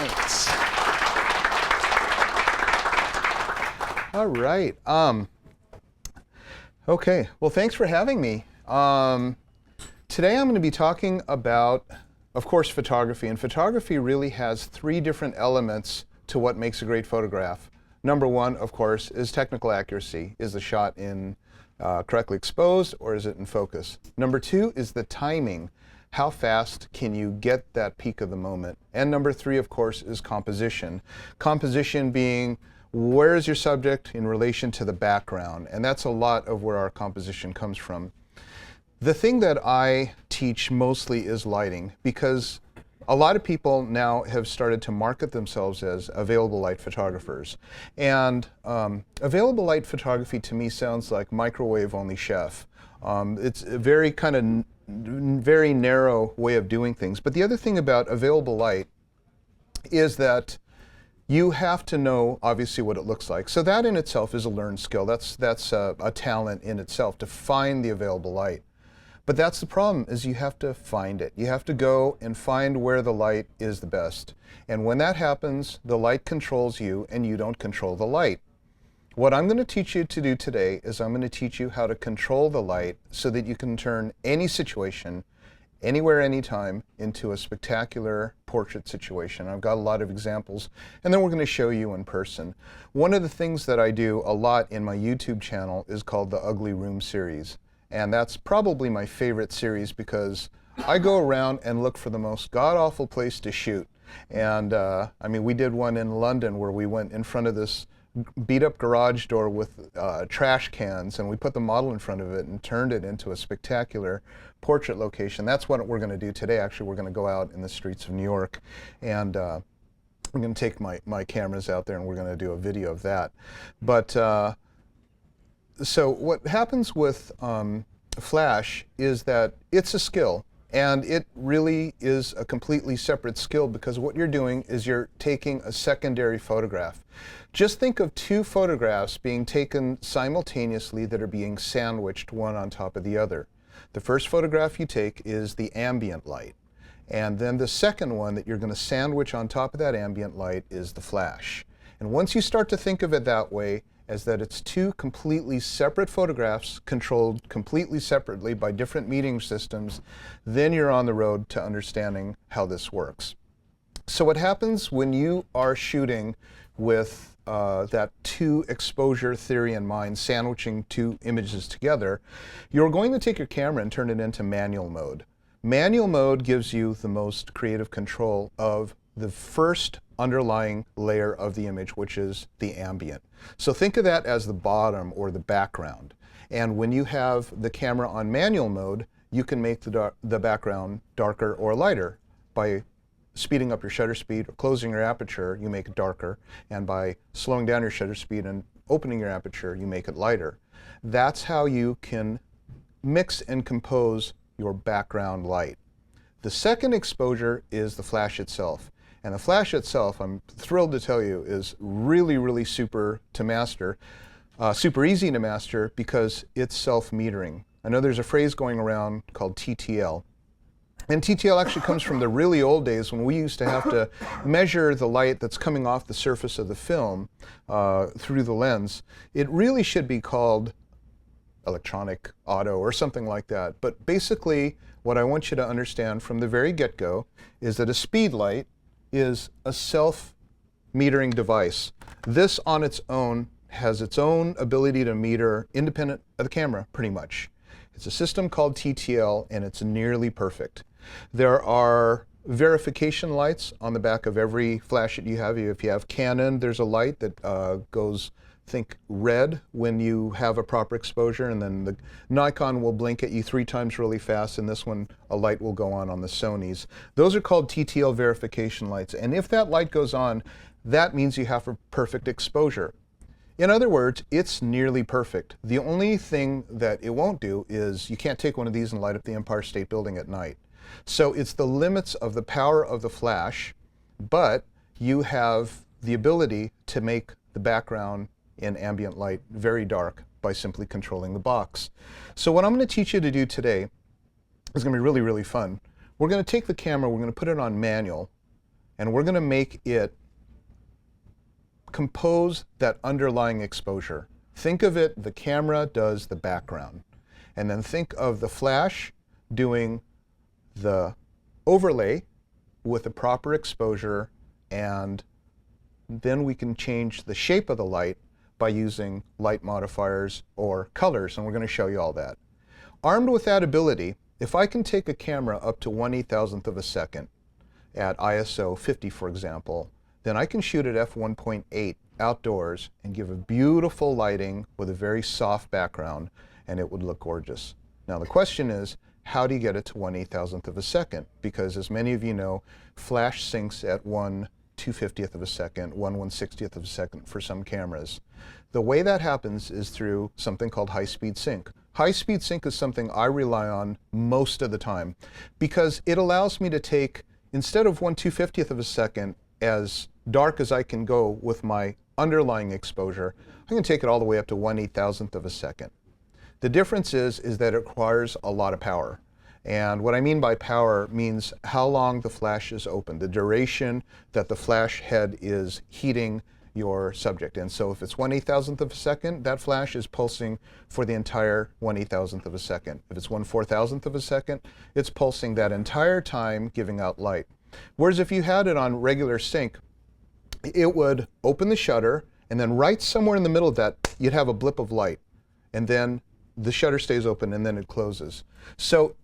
Speedlights. All right. Okay. Well, thanks for having me. Today I'm going to be talking about, of course, photography. And photography really has three different elements to what makes a great photograph. Number one, of course, is technical accuracy. Is the shot correctly exposed, or is it in focus? Number two is the timing. How fast can you get that peak of the moment? And number three, of course, is composition. Composition being, where is your subject in relation to the background? And that's a lot of where our composition comes from. The thing that I teach mostly is lighting, because a lot of people now have started to market themselves as available light photographers. And available light photography to me sounds like microwave only chef. It's a very very narrow way of doing things. But the other thing about available light is that you have to know, obviously, what it looks like. So that in itself is a learned skill. That's a talent in itself, to find the available light. But that's the problem, is you have to find it. You have to go and find where the light is the best. And when that happens, the light controls you and you don't control the light. What I'm going to teach you to do today is I'm going to teach you how to control the light so that you can turn any situation, anywhere, anytime, into a spectacular portrait situation. I've got a lot of examples, and then we're going to show you in person. One of the things that I do a lot in my YouTube channel is called the Ugly Room series. And that's probably my favorite series because I go around and look for the most god-awful place to shoot. And I mean, we did one in London where we went in front of this beat-up garage door with trash cans, and we put the model in front of it and turned it into a spectacular portrait location. That's what we're going to do today. Actually, we're going to go out in the streets of New York, and I'm going to take my cameras out there and we're going to do a video of that. But so what happens with flash is that it's a skill, and it really is a completely separate skill, because what you're doing is you're taking a secondary photograph. Just think of two photographs being taken simultaneously that are being sandwiched one on top of the other. The first photograph you take is the ambient light, and then the second one that you're going to sandwich on top of that ambient light is the flash. And once you start to think of it that way, as that it's two completely separate photographs controlled completely separately by different metering systems, then you're on the road to understanding how this works. So what happens when you are shooting with that two exposure theory in mind, sandwiching two images together, you're going to take your camera and turn it into manual mode. Manual mode gives you the most creative control of the first underlying layer of the image, which is the ambient. So think of that as the bottom or the background. And when you have the camera on manual mode, you can make the background darker or lighter. By speeding up your shutter speed or closing your aperture, you make it darker. And by slowing down your shutter speed and opening your aperture, you make it lighter. That's how you can mix and compose your background light. The second exposure is the flash itself. And the flash itself, I'm thrilled to tell you, is really super to master, super easy to master, because it's self-metering. I know there's a phrase going around called TTL. And TTL actually comes from the really old days when we used to have to measure the light that's coming off the surface of the film through the lens. It really should be called electronic auto or something like that. But basically, what I want you to understand from the very get-go is that a speed light is a self-metering device. This on its own has its own ability to meter independent of the camera, pretty much. It's a system called TTL, and it's nearly perfect. There are verification lights on the back of every flash that you have. If you have Canon, there's a light that goes, think, red when you have a proper exposure, and then the Nikon will blink at you 3 times really fast, and this one, a light will go on the Sonys. Those are called TTL verification lights, and if that light goes on, that means you have a perfect exposure. In other words, it's nearly perfect. The only thing that it won't do is you can't take one of these and light up the Empire State Building at night. So it's the limits of the power of the flash, but you have the ability to make the background in ambient light very dark by simply controlling the box. So what I'm going to teach you to do today is going to be really fun. We're going to take the camera, we're going to put it on manual, and we're going to make it compose that underlying exposure. Think of it, the camera does the background, and then think of the flash doing the overlay with the proper exposure, and then we can change the shape of the light by using light modifiers or colors, and we're going to show you all that. Armed with that ability, if I can take a camera up to 1/8,000th of a second at ISO 50, for example, then I can shoot at f1.8 outdoors and give a beautiful lighting with a very soft background, and it would look gorgeous. Now the question is, how do you get it to 1/8,000th of a second? Because as many of you know, flash syncs at 1/250th of a second, 1/160th of a second for some cameras. The way that happens is through something called high-speed sync. High-speed sync is something I rely on most of the time because it allows me to take, instead of 1/250th of a second, as dark as I can go with my underlying exposure, I can take it all the way up to 1/8,000th of a second. The difference is that it requires a lot of power. And what I mean by power means how long the flash is open, the duration that the flash head is heating your subject. And so if it's 1/8,000th of a second, that flash is pulsing for the entire 1/8,000th of a second. If it's 1/4000th of a second, it's pulsing that entire time, giving out light. Whereas if you had it on regular sync, it would open the shutter, and then right somewhere in the middle of that, you'd have a blip of light. And then the shutter stays open, and then it closes. So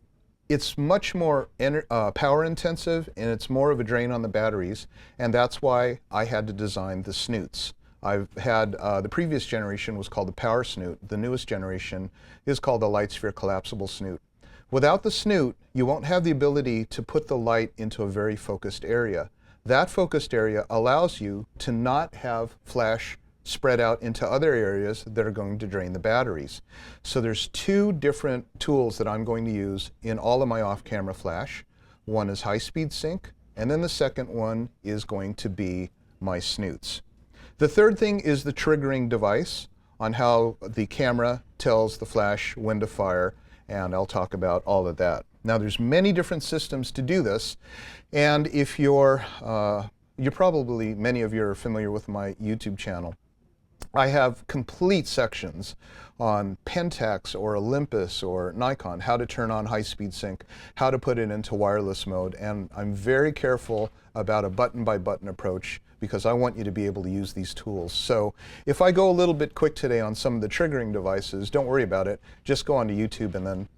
it's much more power intensive, and it's more of a drain on the batteries, and that's why I had to design the snoots. I've had, the previous generation was called the power snoot. The newest generation is called the light sphere collapsible snoot. Without the snoot, you won't have the ability to put the light into a very focused area. That focused area allows you to not have flash spread out into other areas that are going to drain the batteries. So there's two different tools that I'm going to use in all of my off-camera flash. One is high-speed sync, and then the second one is going to be my snoots. The third thing is the triggering device on how the camera tells the flash when to fire, and I'll talk about all of that. Now there's many different systems to do this, and if you're probably, many of you are familiar with my YouTube channel. I have complete sections on Pentax or Olympus or Nikon, how to turn on high-speed sync, how to put it into wireless mode, and I'm very careful about a button-by-button approach because I want you to be able to use these tools. So if I go a little bit quick today on some of the triggering devices, don't worry about it. Just go onto YouTube and then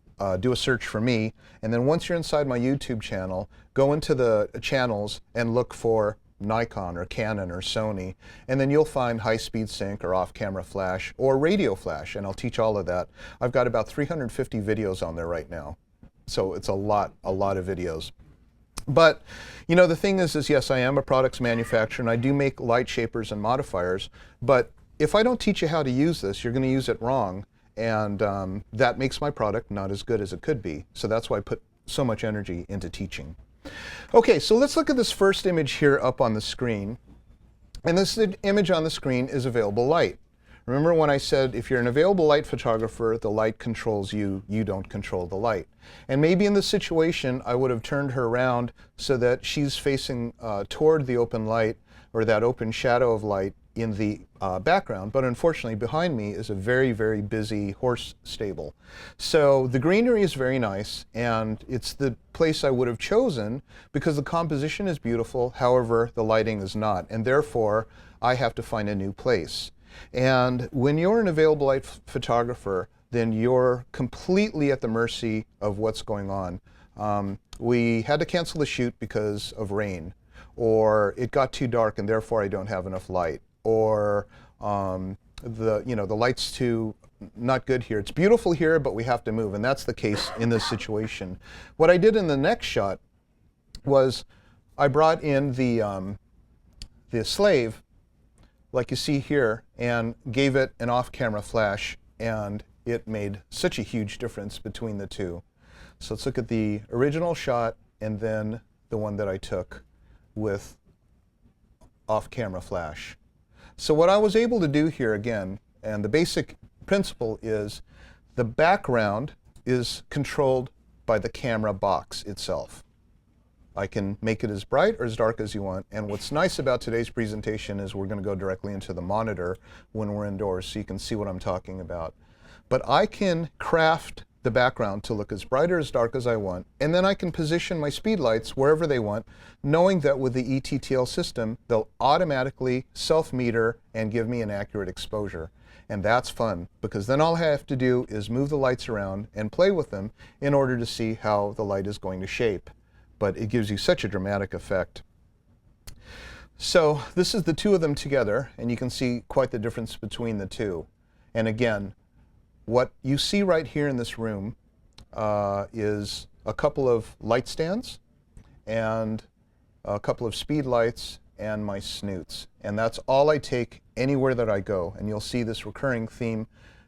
do a search for me, and then once you're inside my YouTube channel, go into the channels and look for Nikon or Canon or Sony, and then you'll find high-speed sync or off-camera flash or radio flash, and I'll teach all of that. I've got about 350 videos on there right now, so it's a lot of videos. But you know, the thing is yes, I am a products manufacturer and I do make light shapers and modifiers, but if I don't teach you how to use this, you're going to use it wrong, and that makes my product not as good as it could be. So that's why I put so much energy into teaching. Okay, so let's look at this first image here up on the screen. And this image on the screen is available light. Remember when I said if you're an available light photographer, the light controls you, you don't control the light. And maybe in this situation, I would have turned her around so that she's facing toward the open light, or that open shadow of light in the background, but unfortunately behind me is a very, very busy horse stable. So the greenery is very nice, and it's the place I would have chosen because the composition is beautiful, however the lighting is not, and therefore I have to find a new place. And when you're an available light photographer, then you're completely at the mercy of what's going on. We had to cancel the shoot because of rain, or it got too dark and therefore I don't have enough light, or the light's too not good here. It's beautiful here, but we have to move, and that's the case in this situation. What I did in the next shot was I brought in the slave, like you see here, and gave it an off-camera flash, and it made such a huge difference between the two. So let's look at the original shot and then the one that I took with off-camera flash. So what I was able to do here again, and the basic principle is the background is controlled by the camera box itself. I can make it as bright or as dark as you want. And what's nice about today's presentation is we're going to go directly into the monitor when we're indoors so you can see what I'm talking about. But I can craft the background to look as bright or as dark as I want, and then I can position my speedlights wherever they want, knowing that with the ETTL system, they'll automatically self-meter and give me an accurate exposure. And that's fun, because then all I have to do is move the lights around and play with them in order to see how the light is going to shape. But it gives you such a dramatic effect. So this is the two of them together, and you can see quite the difference between the two. And again, what you see right here in this room is a couple of light stands and a couple of speed lights and my snoots. And that's all I take anywhere that I go. And you'll see this recurring theme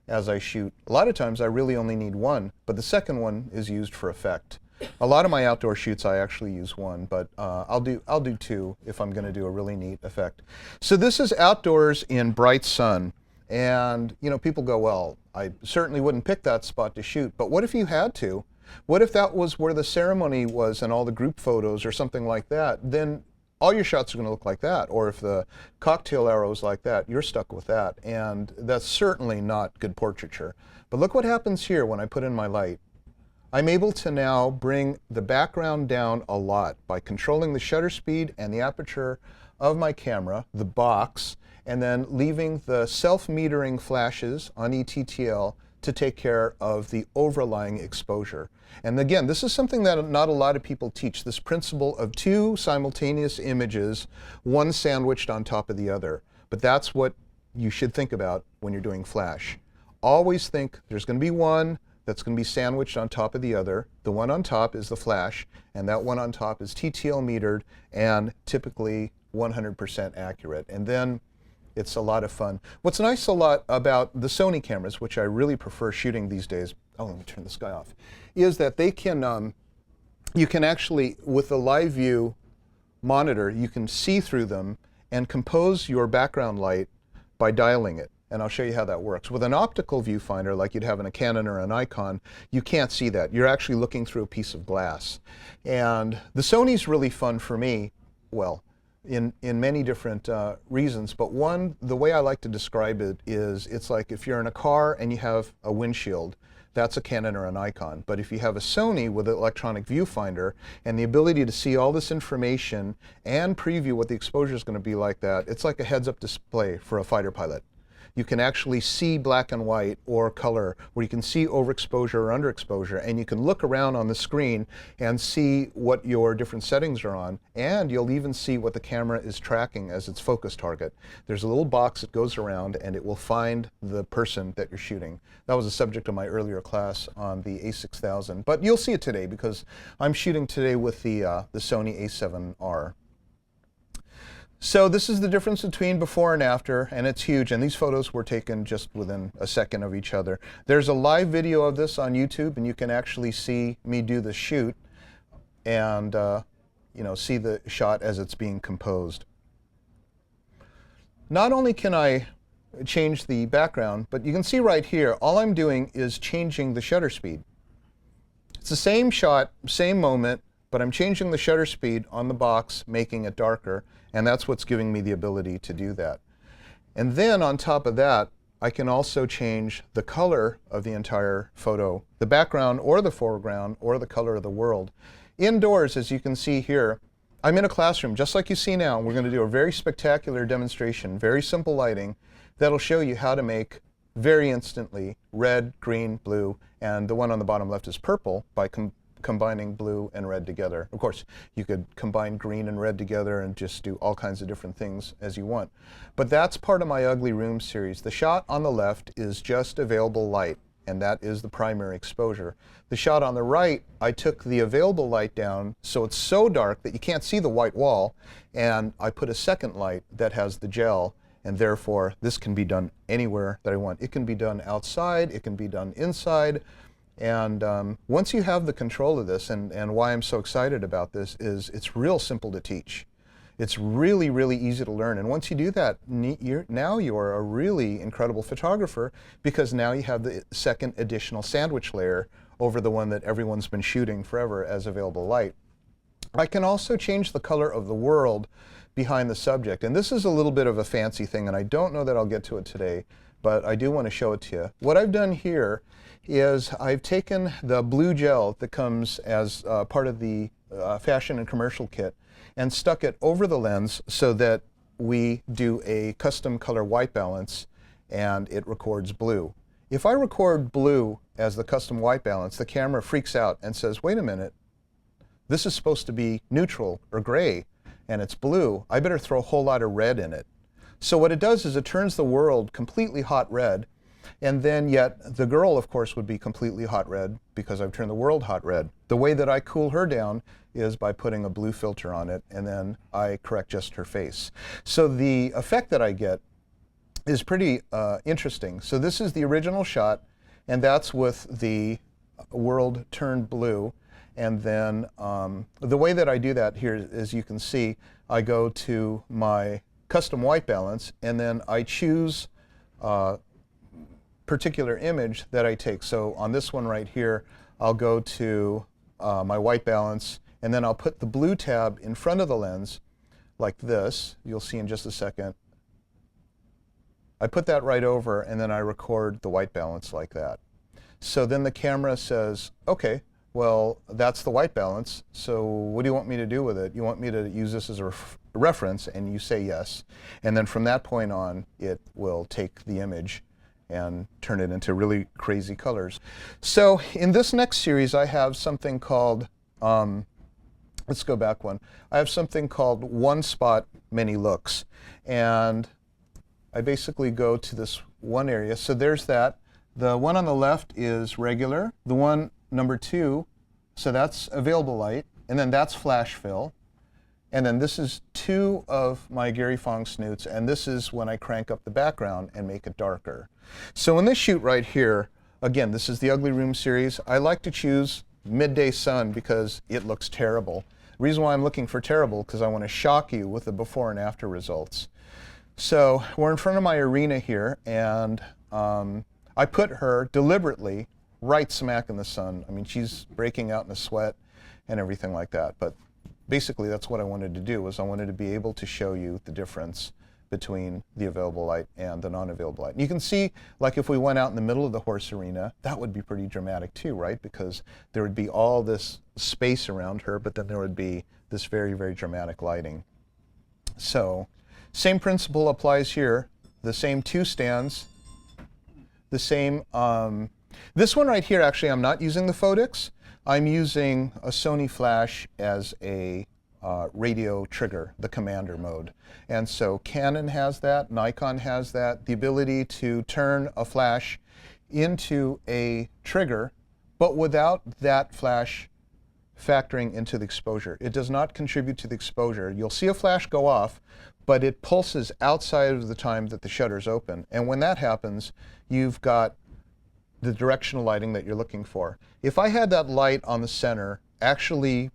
as I shoot. A lot of times I really only need one, but the second one is used for effect. A lot of my outdoor shoots I actually use one, but I'll do two if I'm going to do a really neat effect. So this is outdoors in bright sun. And, you know, people go, well, I certainly wouldn't pick that spot to shoot, but what if you had to? What if that was where the ceremony was and all the group photos or something like that? Then all your shots are going to look like that. Or if the cocktail arrow is like that, you're stuck with that. And that's certainly not good portraiture. But look what happens here when I put in my light. I'm able to now bring the background down a lot by controlling the shutter speed and the aperture of my camera, the box, and then leaving the self-metering flashes on ETTL to take care of the overlying exposure. And again, this is something that not a lot of people teach, this principle of two simultaneous images, one sandwiched on top of the other. But that's what you should think about when you're doing flash. Always think there's going to be one that's going to be sandwiched on top of the other. The one on top is the flash, and that one on top is TTL metered and typically 100% accurate. And then it's a lot of fun. What's nice a lot about the Sony cameras, which I really prefer shooting these days, oh, let me turn this guy off, is that they can, you can actually, with the live view monitor, you can see through them and compose your background light by dialing it. And I'll show you how that works. With an optical viewfinder, like you'd have in a Canon or a Nikon, you can't see that. You're actually looking through a piece of glass. And the Sony's really fun for me, well, in many different reasons, but one, the way I like to describe it is it's like if you're in a car and you have a windshield, that's a Canon or a Nikon. But if you have a Sony with an electronic viewfinder and the ability to see all this information and preview what the exposure is going to be like that, it's like a heads-up display for a fighter pilot. You can actually see black and white or color, where you can see overexposure or underexposure, and you can look around on the screen and see what your different settings are on, and you'll even see what the camera is tracking as its focus target. There's a little box that goes around and it will find the person that you're shooting. That was the subject of my earlier class on the A6000, but you'll see it today because I'm shooting today with the Sony A7R. So this is the difference between before and after, and it's huge, and these photos were taken just within a second of each other. There's a live video of this on YouTube, and you can actually see me do the shoot and you know, see the shot as it's being composed. Not only can I change the background, but you can see right here, all I'm doing is changing the shutter speed. It's the same shot, same moment, but I'm changing the shutter speed on the box, making it darker, and that's what's giving me the ability to do that. And then on top of that, I can also change the color of the entire photo, the background or the foreground or the color of the world. Indoors, as you can see here, I'm in a classroom just like you see now. We're going to do a very spectacular demonstration, very simple lighting, that'll show you how to make very instantly red, green, blue, and the one on the bottom left is purple by combining blue and red together. Of course, you could combine green and red together and just do all kinds of different things as you want. But that's part of my Ugly Room series. The shot on the left is just available light, and that is the primary exposure. The shot on the right, I took the available light down so it's so dark that you can't see the white wall, and I put a second light that has the gel, and therefore this can be done anywhere that I want. It can be done outside, it can be done inside. And once you have the control of this, and why I'm so excited about this is it's real simple to teach. It's really, really easy to learn. And once you do that, now you're a really incredible photographer because now you have the second additional sandwich layer over the one that everyone's been shooting forever as available light. I can also change the color of the world behind the subject. And this is a little bit of a fancy thing, and I don't know that I'll get to it today, but I do want to show it to you. What I've done here is I've taken the blue gel that comes as part of the fashion and commercial kit and stuck it over the lens so that we do a custom color white balance and it records blue. If I record blue as the custom white balance, the camera freaks out and says, wait a minute, this is supposed to be neutral or gray and it's blue. I better throw a whole lot of red in it. So what it does is it turns the world completely hot red, and then yet the girl, of course, would be completely hot red because I've turned the world hot red. The way that I cool her down is by putting a blue filter on it, and then I correct just her face. So the effect that I get is pretty interesting. So this is the original shot, and that's with the world turned blue. And then the way that I do that here, as you can see, I go to my custom white balance, and then I choose a particular image that I take. So on this one right here, I'll go to my white balance, and then I'll put the blue tab in front of the lens like this. You'll see in just a second. I put that right over, and then I record the white balance like that. So then the camera says, okay, well, that's the white balance, so what do you want me to do with it? You want me to use this as a reference, and you say yes. And then from that point on, it will take the image and turn it into really crazy colors. So in this next series, I have something called, let's go back one. I have something called One Spot, Many Looks. And I basically go to this one area. So there's that. The one on the left is regular. The one number 2, so that's available light, and then that's flash fill, and then this is 2 of my Gary Fong snoots, and this is when I crank up the background and make it darker. So in this shoot right here, again, this is the Ugly Room series. I like to choose midday sun because it looks terrible. The reason why I'm looking for terrible because I want to shock you with the before and after results. So we're in front of my arena here, and I put her deliberately right smack in the sun. I mean, she's breaking out in a sweat and everything like that. But basically, that's what I wanted to do, was I wanted to be able to show you the difference between the available light and the non-available light. And you can see, like if we went out in the middle of the horse arena, that would be pretty dramatic too, right? Because there would be all this space around her, but then there would be this very, very dramatic lighting. So, same principle applies here. The same 2 stands, the same this one right here, actually, I'm not using the Photics. I'm using a Sony flash as a radio trigger, the commander mode. And so Canon has that, Nikon has that, the ability to turn a flash into a trigger, but without that flash factoring into the exposure. It does not contribute to the exposure. You'll see a flash go off, but it pulses outside of the time that the shutter's open. And when that happens, you've got the directional lighting that you're looking for. If I had that light on the center actually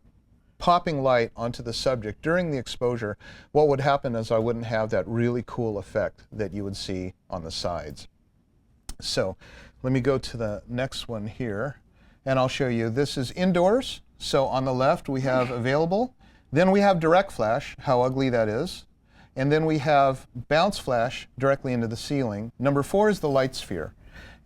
popping light onto the subject during the exposure, what would happen is I wouldn't have that really cool effect that you would see on the sides. So let me go to the next one here, and I'll show you. This is indoors. So on the left we have available. Then we have direct flash, how ugly that is. And then we have bounce flash directly into the ceiling. Number 4 is the light sphere.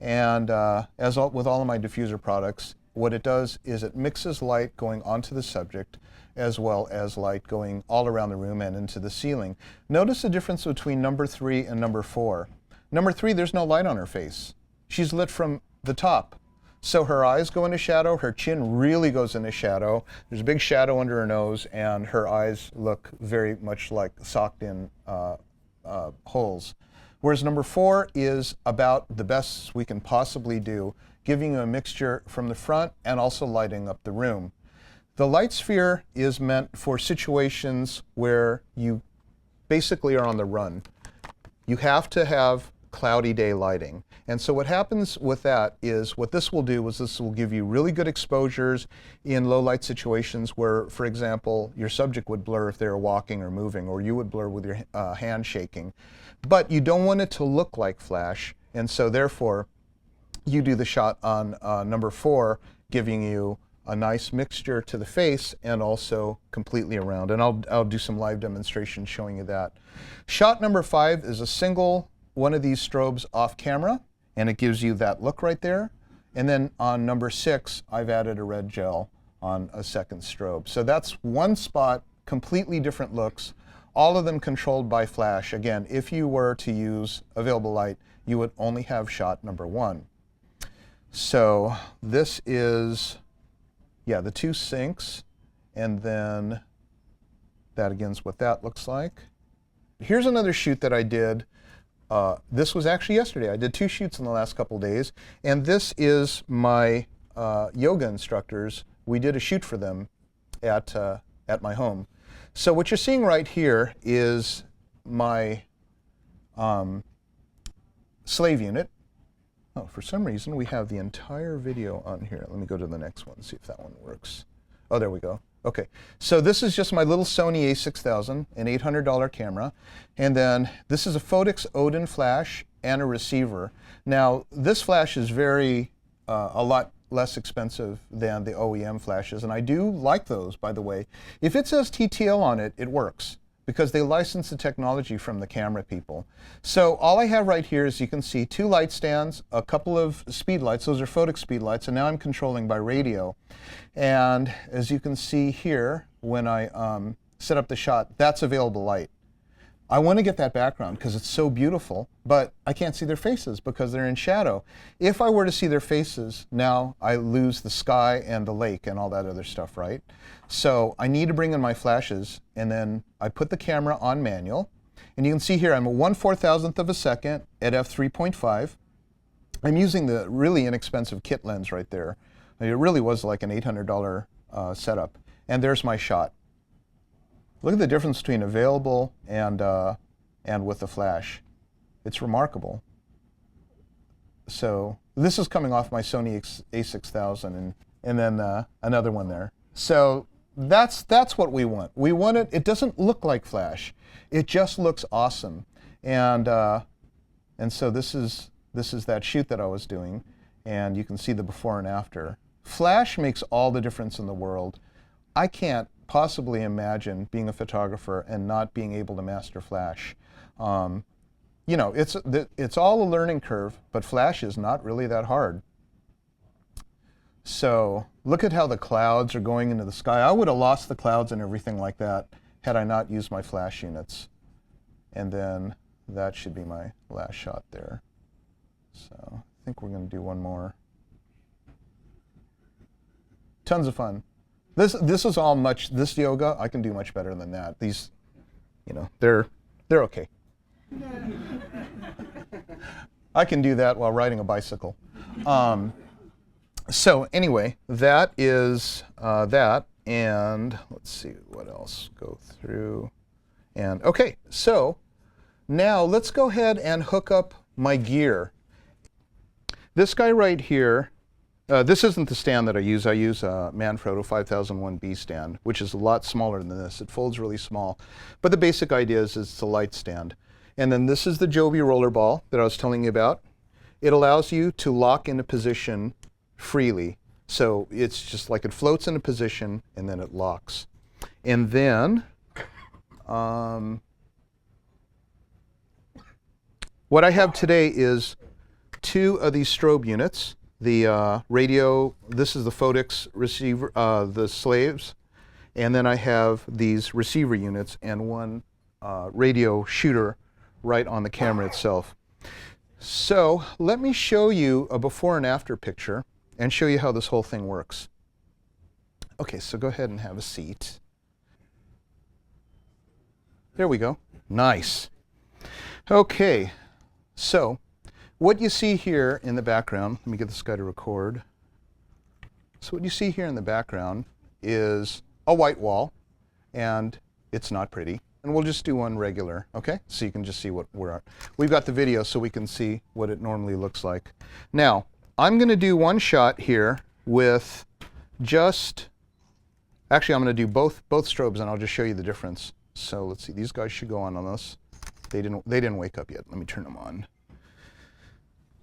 And with all of my diffuser products, what it does is it mixes light going onto the subject as well as light going all around the room and into the ceiling. Notice the difference between number 3 and number 4. Number 3, there's no light on her face. She's lit from the top. So her eyes go into shadow, her chin really goes into shadow, there's a big shadow under her nose, and her eyes look very much like socked in holes. Whereas number 4 is about the best we can possibly do, giving you a mixture from the front and also lighting up the room. The light sphere is meant for situations where you basically are on the run. You have to have cloudy day lighting. And so what happens with that is, what this will do is this will give you really good exposures in low light situations where, for example, your subject would blur if they were walking or moving, or you would blur with your hand shaking. But you don't want it to look like flash, and so therefore you do the shot on number 4, giving you a nice mixture to the face and also completely around. And I'll do some live demonstrations showing you that. Shot number 5 is a single one of these strobes off camera, and it gives you that look right there. And then on number 6, I've added a red gel on a second strobe. So that's one spot, completely different looks, all of them controlled by flash. Again, if you were to use available light, you would only have shot number 1. So this is, yeah, the 2 sinks, and then that again is what that looks like. Here's another shoot that I did. This was actually yesterday. I did 2 shoots in the last couple days, and this is my yoga instructors. We did a shoot for them at my home. So what you're seeing right here is my slave unit. Oh, for some reason we have the entire video on here. Let me go to the next one, see if that one works. Oh, there we go. Okay, so this is just my little Sony a6000, an $800 camera. And then this is a Photox Odin flash and a receiver. Now, this flash is a lot less expensive than the OEM flashes, and I do like those, by the way. If it says TTL on it, it works, because they license the technology from the camera people. So all I have right here is, you can see 2 light stands, a couple of Speedlights. Those are Photox Speedlights, and now I'm controlling by radio. And as you can see here, when I set up the shot, that's available light. I want to get that background because it's so beautiful, but I can't see their faces because they're in shadow. If I were to see their faces, now I lose the sky and the lake and all that other stuff, right? So I need to bring in my flashes, and then I put the camera on manual. And you can see here I'm a 1/4000th of a second at f3.5. I'm using the really inexpensive kit lens right there. It really was like an $800 setup. And there's my shot. Look at the difference between available and with the flash. It's remarkable. So this is coming off my Sony a6000, and then another one there. So that's what we want. We want it. It doesn't look like flash. It just looks awesome. And so this is that shoot that I was doing, and you can see the before and after. Flash makes all the difference in the world. I can't possibly imagine being a photographer and not being able to master flash. You know, it's all a learning curve, but flash is not really that hard. So look at how the clouds are going into the sky. I would have lost the clouds and everything like that had I not used my flash units. And then that should be my last shot there. So I think we're going to do one more. Tons of fun. This is all this yoga, I can do much better than that. These, you know, they're okay. I can do that while riding a bicycle. So anyway, that is that. And let's see what else go through. And okay, so now let's go ahead and hook up my gear. This guy right here, this isn't the stand that I use. I use a Manfrotto 5001B stand, which is a lot smaller than this. It folds really small. But the basic idea is it's a light stand. And then this is the Joby roller ball that I was telling you about. It allows you to lock into position freely. So it's just like it floats into position and then it locks. And then what I have today is 2 of these strobe units. The radio, this is the Photox receiver, the slaves, and then I have these receiver units and one radio shooter right on the camera itself. So let me show you a before and after picture and show you how this whole thing works. Okay, so go ahead and have a seat. There we go. Nice. Okay, so what you see here in the background, let me get this guy to record. So what you see here in the background is a white wall, and it's not pretty. And we'll just do one regular, okay? So you can just see what we've got the video so we can see what it normally looks like. Now, I'm gonna do one shot here with just, actually I'm gonna do both strobes and I'll just show you the difference. So let's see, these guys should go on this. They didn't wake up yet. Let me turn them on.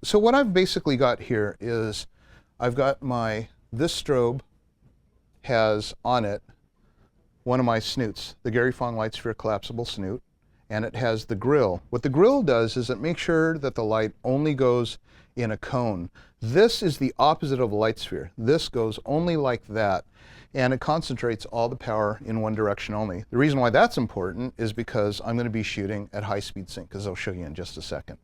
So what I've basically got here is I've got this strobe has on it one of my snoots, the Gary Fong Light Sphere collapsible snoot, and it has the grill. What the grill does is it makes sure that the light only goes in a cone. This is the opposite of a light sphere. This goes only like that, and it concentrates all the power in one direction only. The reason why that's important is because I'm going to be shooting at high speed sync, as I'll show you in just a second.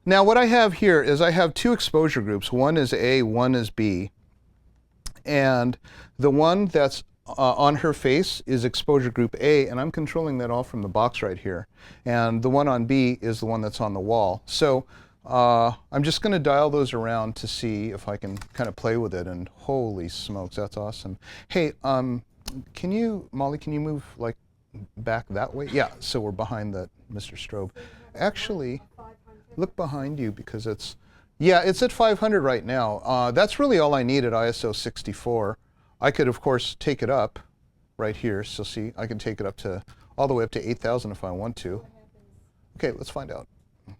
Now what I have here is I have two exposure groups. One is A, one is B. And the one that's on her face is exposure group A, and I'm controlling that all from the box right here. And the one on B is the one that's on the wall. So I'm just going to dial those around to see if I can kind of play with it, and holy smokes, that's awesome. Hey, can you, Molly, can you move like back that way? Yeah, so we're behind that Mr. Strobe. Actually, look behind you because it's, yeah, it's at 500 right now. That's really all I need at ISO 64. I could, of course, take it up right here. So see, I can take it up to all the way up to 8,000 if I want to. Okay, let's find out.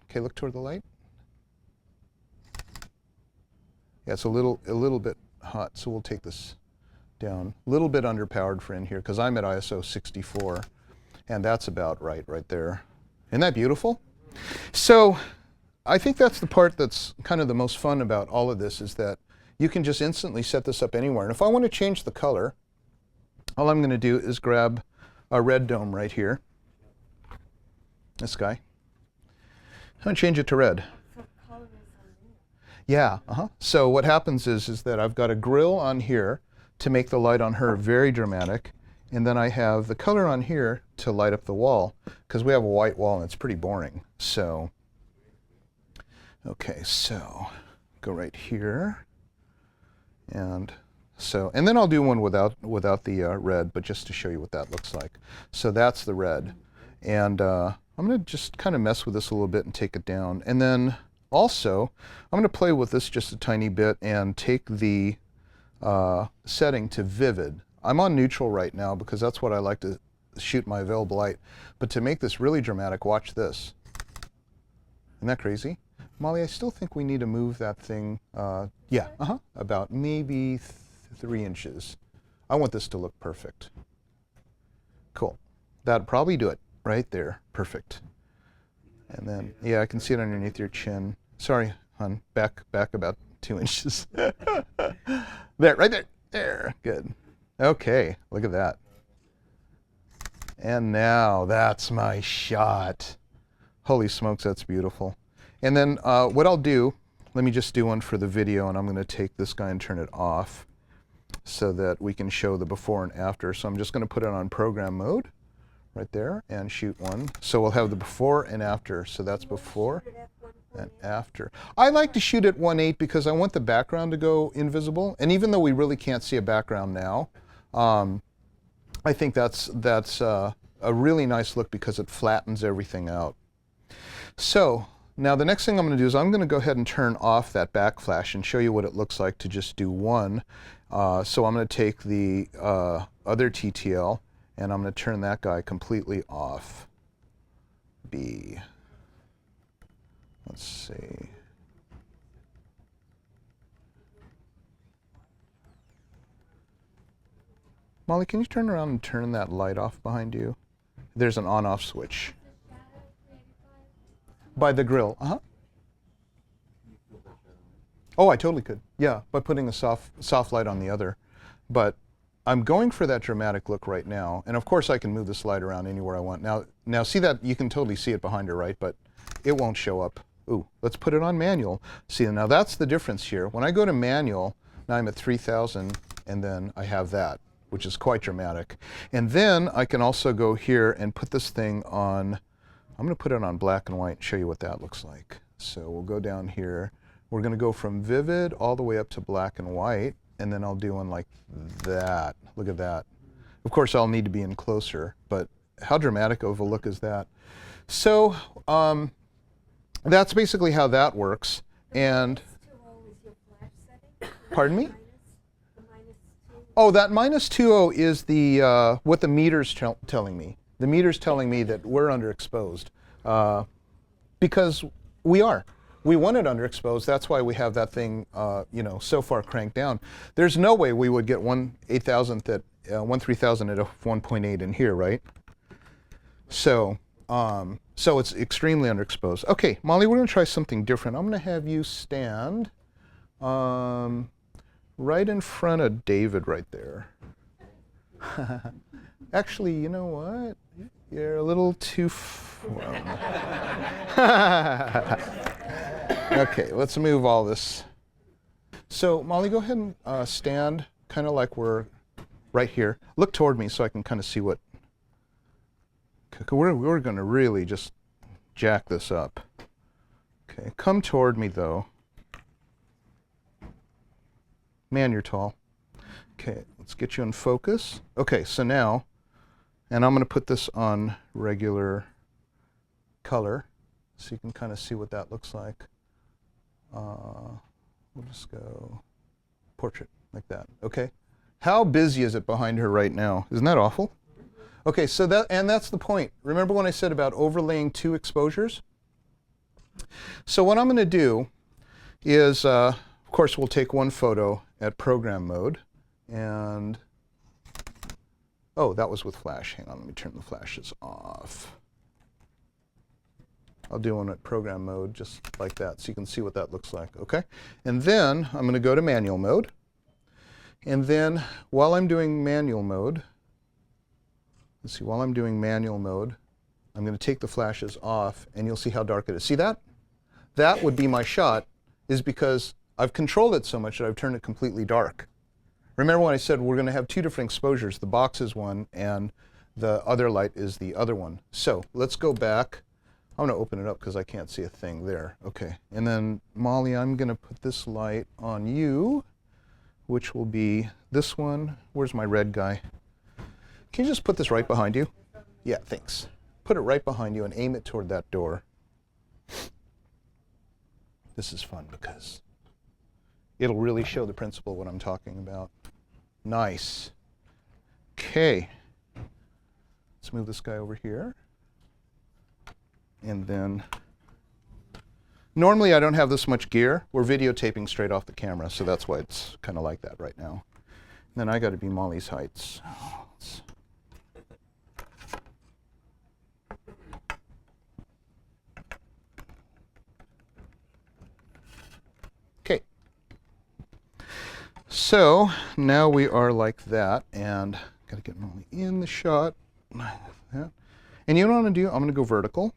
Okay, look toward the light. Yeah, it's a little bit hot, so we'll take this down. A little bit underpowered for in here because I'm at ISO 64, and that's about right there. Isn't that beautiful? So I think that's the part that's kind of the most fun about all of this, is that you can just instantly set this up anywhere. And if I want to change the color, all I'm going to do is grab a red dome right here. This guy. I'm going to change it to red. Yeah, So what happens is that I've got a grill on here to make the light on her very dramatic. And then I have the color on here to light up the wall, because we have a white wall and it's pretty boring. So, okay, so go right here. And so, and then I'll do one without the red, but just to show you what that looks like. So that's the red. And I'm going to just kind of mess with this a little bit and take it down. And then also, I'm going to play with this just a tiny bit and take the setting to vivid. I'm on neutral right now because that's what I like to shoot my available light. But to make this really dramatic, watch this. Isn't that crazy? Molly, I still think we need to move that thing, yeah, about maybe 3 inches. I want this to look perfect. Cool. That'd probably do it right there. Perfect. And then, yeah, I can see it underneath your chin. Sorry, hon, back about 2 inches. There, right there. There, good. Okay, look at that. And now that's my shot. Holy smokes, that's beautiful. And then what I'll do, let me just do one for the video, and I'm going to take this guy and turn it off so that we can show the before and after. So I'm just going to put it on program mode right there and shoot one. So we'll have the before and after. So that's before and after. I like to shoot at 1.8 because I want the background to go invisible. And even though we really can't see a background now, I think that's a really nice look because it flattens everything out. So now the next thing I'm going to do is I'm going to go ahead and turn off that backflash and show you what it looks like to just do one. So I'm going to take the other TTL and I'm going to turn that guy completely off. B. Let's see. Molly, can you turn around and turn that light off behind you? There's an on-off switch. By the grill, Oh, I totally could. Yeah, by putting a soft light on the other. But I'm going for that dramatic look right now. And of course I can move this light around anywhere I want. Now see that, you can totally see it behind her, right? But it won't show up. Ooh, let's put it on manual. See, now that's the difference here. When I go to manual, now I'm at 3000 and then I have that, which is quite dramatic. And then I can also go here and put this thing on, I'm going to put it on black and white and show you what that looks like. So we'll go down here. We're going to go from vivid all the way up to black and white, and then I'll do one like that. Look at that. Of course, I'll need to be in closer, but how dramatic of a look is that? So that's basically how that works. And pardon me? Oh, that -20 is the what the meter's telling me. The meter's telling me that we're underexposed because we are. We want it underexposed. That's why we have that thing, you know, so far cranked down. There's no way we would get 1/8000th at 1/3000 at a 1.8 in here, right? So, so it's extremely underexposed. Okay, Molly, we're going to try something different. I'm going to have you stand right in front of David right there. Actually, you know what? You're a little too Okay, let's move all this. So, Molly, go ahead and stand kind of like we're right here. Look toward me so I can kind of see what... We're going to really just jack this up. Okay, come toward me, though. Man, you're tall. Okay, let's get you in focus. Okay, so now, and I'm going to put this on regular color so you can kind of see what that looks like. We'll just go portrait like that. Okay, how busy is it behind her right now? Isn't that awful? Okay, so that's the point. Remember when I said about overlaying 2 exposures? So what I'm going to do is, of course, we'll take one photo at program mode, and oh, that was with flash. Hang on, let me turn the flashes off. I'll do one at program mode just like that so you can see what that looks like, okay? And then I'm going to go to manual mode, and then while I'm doing manual mode, let's see, while I'm doing manual mode, I'm going to take the flashes off, and you'll see how dark it is. See that? That would be my shot, is because I've controlled it so much that I've turned it completely dark. Remember when I said we're going to have 2 different exposures, the box is one, and the other light is the other one. So let's go back. I'm going to open it up because I can't see a thing there. Okay, and then Molly, I'm going to put this light on you, which will be this one. Where's my red guy? Can you just put this right behind you? Yeah, thanks. Put it right behind you and aim it toward that door. This is fun because it'll really show the principle of what I'm talking about. Nice. Okay. Let's move this guy over here. And then, normally I don't have this much gear. We're videotaping straight off the camera, so that's why it's kind of like that right now. And then I got to be Molly's heights. Okay. So now we are like that, and got to get Molly in the shot. Like that. And you know what I'm going to do? I'm going to go vertical.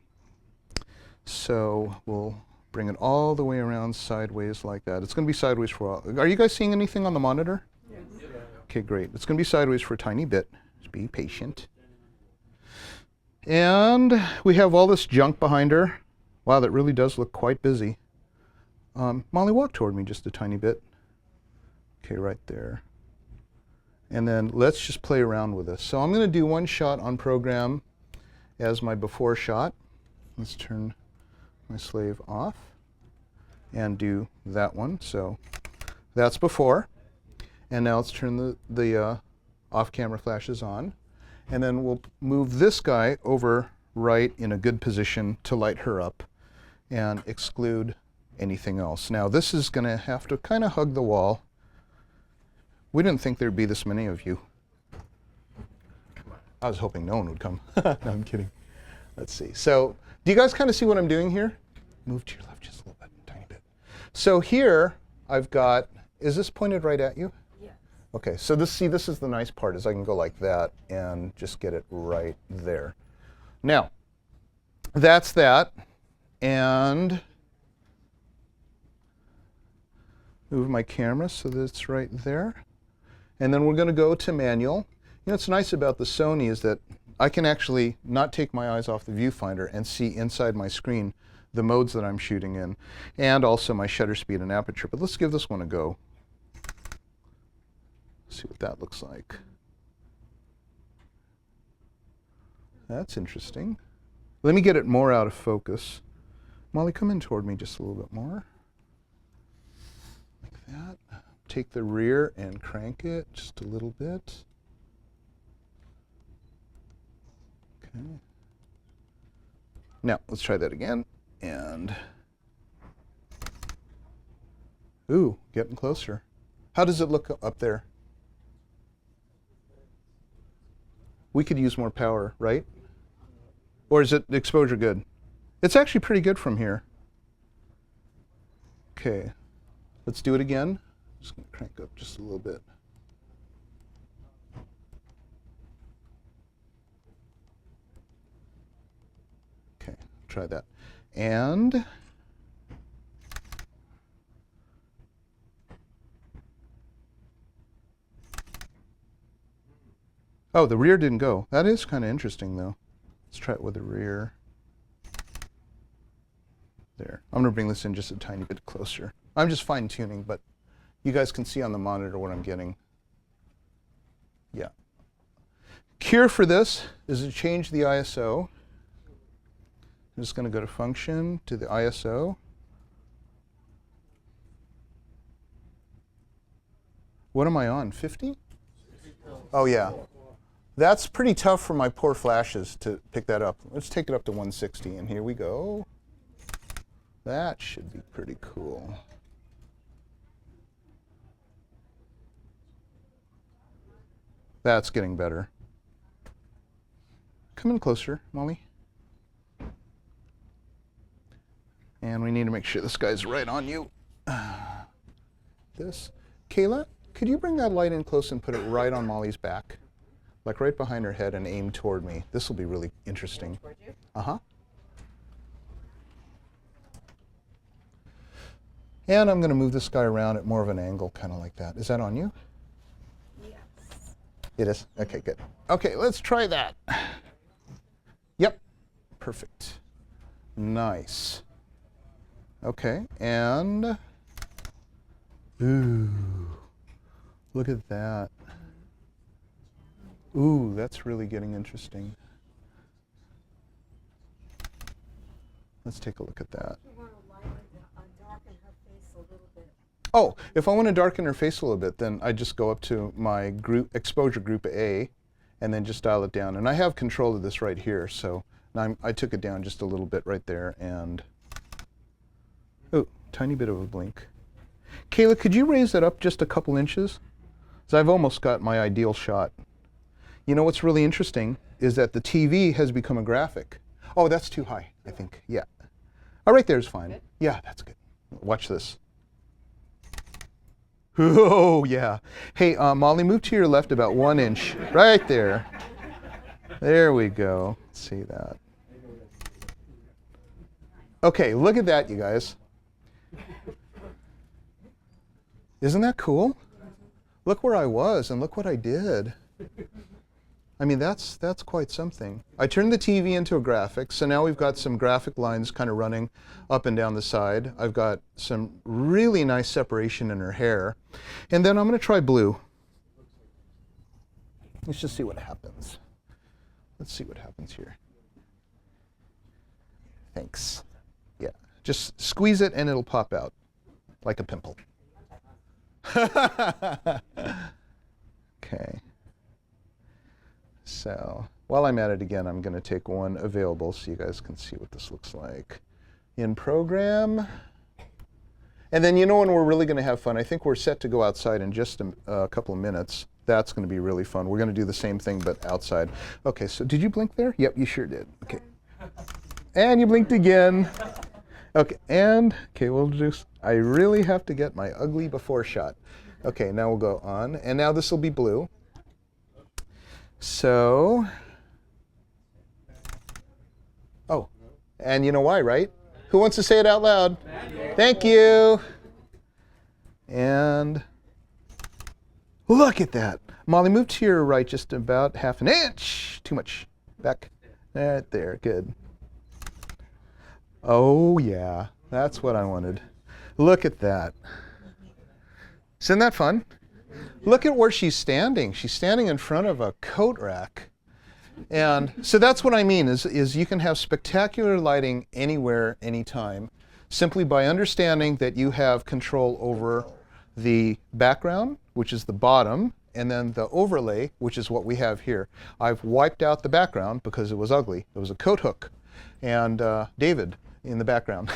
So we'll bring it all the way around sideways like that. It's going to be sideways for a while. Are you guys seeing anything on the monitor? Yes. Okay, great. It's going to be sideways for a tiny bit. Just be patient. And we have all this junk behind her. Wow, that really does look quite busy. Molly, walk toward me just a tiny bit. Okay, right there. And then let's just play around with this. So I'm going to do one shot on program as my before shot. Let's turn my slave off and do that one. So that's before. And now let's turn the off-camera flashes on. And then we'll move this guy over right in a good position to light her up and exclude anything else. Now this is going to have to kind of hug the wall. We didn't think there'd be this many of you. I was hoping no one would come. No, I'm kidding. Let's see. So do you guys kind of see what I'm doing here? Move to your left just a little bit, tiny bit. So here I've got, is this pointed right at you? Yeah. Okay, so this is the nice part, is I can go like that and just get it right there. Now, that's that. And move my camera so that it's right there. And then we're going to go to manual. You know what's nice about the Sony is that I can actually not take my eyes off the viewfinder and see inside my screen the modes that I'm shooting in, and also my shutter speed and aperture. But let's give this one a go. See what that looks like. That's interesting. Let me get it more out of focus. Molly, come in toward me just a little bit more. Like that. Take the rear and crank it just a little bit. Okay. Now, let's try that again. And Ooh, getting closer. How does it look up there? We could use more power, right? Or is it exposure good? It's actually pretty good from here. Okay, let's do it again. Just gonna crank up just a little bit. Okay, try that. And oh, the rear didn't go. That is kind of interesting, though. Let's try it with the rear. There. I'm going to bring this in just a tiny bit closer. I'm just fine-tuning, but you guys can see on the monitor what I'm getting. Yeah. Cure for this is to change the ISO. I'm just going to go to Function, to the ISO. What am I on, 50? Oh, yeah. That's pretty tough for my poor flashes to pick that up. Let's take it up to 160, and here we go. That should be pretty cool. That's getting better. Come in closer, Molly. And we need to make sure this guy's right on you. This. Kayla, could you bring that light in close and put it right on Molly's back? Like right behind her head and aim toward me. This will be really interesting. Uh-huh. And I'm going to move this guy around at more of an angle, kind of like that. Is that on you? Yes. It is? Okay, good. Okay, let's try that. Yep. Perfect. Nice. Okay, and ooh, look at that. Ooh, that's really getting interesting. Let's take a look at that. You want to darken her face a little bit. Oh, if I want to darken her face a little bit, then I just go up to my group exposure group A and then just dial it down. And I have control of this right here, so now I took it down just a little bit right there, and oh, tiny bit of a blink. Kayla, could you raise that up just a couple inches? So I've almost got my ideal shot. You know what's really interesting is that the TV has become a graphic. Oh, that's too high, I think. Yeah. Oh, right there's fine. Good? Yeah, that's good. Watch this. Oh, yeah. Hey, Molly, move to your left about 1 inch. Right there. There we go. See that. Okay, look at that, you guys. Isn't that cool? Look where I was and look what I did. I mean, that's quite something. I turned the TV into a graphic, so now we've got some graphic lines kind of running up and down the side. I've got some really nice separation in her hair. And then I'm going to try blue. Let's just see what happens. Let's see what happens here. Thanks. Yeah, just squeeze it and it'll pop out like a pimple. Okay. So while I'm at it again, I'm going to take one available so you guys can see what this looks like. In program. And then you know when we're really going to have fun, I think we're set to go outside in just a couple of minutes. That's going to be really fun. We're going to do the same thing but outside. Okay, so did you blink there? Yep, you sure did. Okay. And you blinked again. Okay, and, okay, we'll just, I really have to get my ugly before shot. Okay, now we'll go on. And now this will be blue. So, oh, and you know why, right? Who wants to say it out loud? Thank you. And look at that. Molly, move to your right just about half an inch. Too much. Back. Right there. Good. Oh, yeah. That's what I wanted. Look at that. Isn't that fun? Look at where she's standing. She's standing in front of a coat rack. And so that's what I mean is you can have spectacular lighting anywhere, anytime, simply by understanding that you have control over the background, which is the bottom, and then the overlay, which is what we have here. I've wiped out the background because it was ugly. It was a coat hook and David in the background.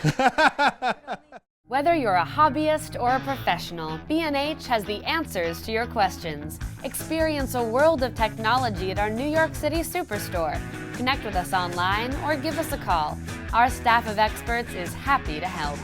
Whether you're a hobbyist or a professional, B&H has the answers to your questions. Experience a world of technology at our New York City Superstore. Connect with us online or give us a call. Our staff of experts is happy to help.